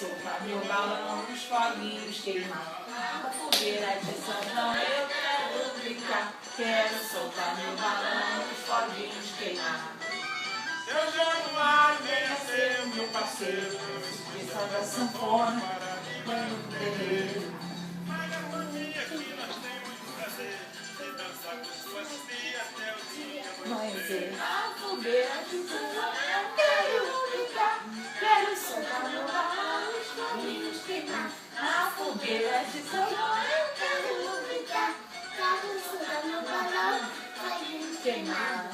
soltar meu balão, os foguinhos queimar. A fogueira de São João, eu quero brincar. Quero soltar meu balão, os foguinhos queimar. Seu Januário, venha ser o meu parceiro. Esqueça da sanfona, põe no terreiro. Mas a harmonia que nós temos de prazer de dançar com suas filhas até o dia Amanhecer. A fogueira de São João, eu quero brincar. Quero soltar meu balão, os foguinhos queimar. A fogueira de São João, eu quero brincar. Quero soltar meu balão, os foguinhos queimar.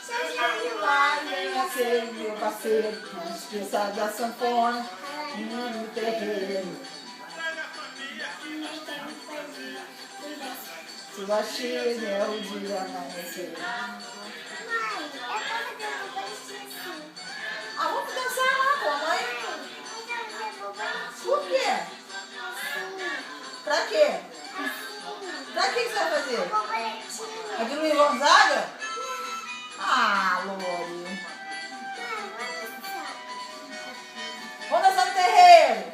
Seu Januário, venha ser meu parceiro. Não esqueça da sanfona e no terreiro. Mas a família que nós temos de prazer de dançar com suas Sua chega é o dia amanhecer. Mãe, eu tava dando beijo. Ah, vamos dançar lá com a mãe? Por quê? Pra quê? Pra que você vai fazer? É do Luiz Gonzaga? Ah, Lori. Vamos dançar no terreiro.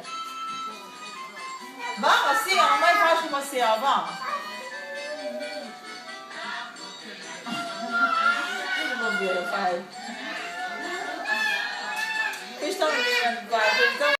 Vamos assim, ó. A mãe faz com você, ó. Vamos. Que bobeira, pai. Vocês estão vendo, pai?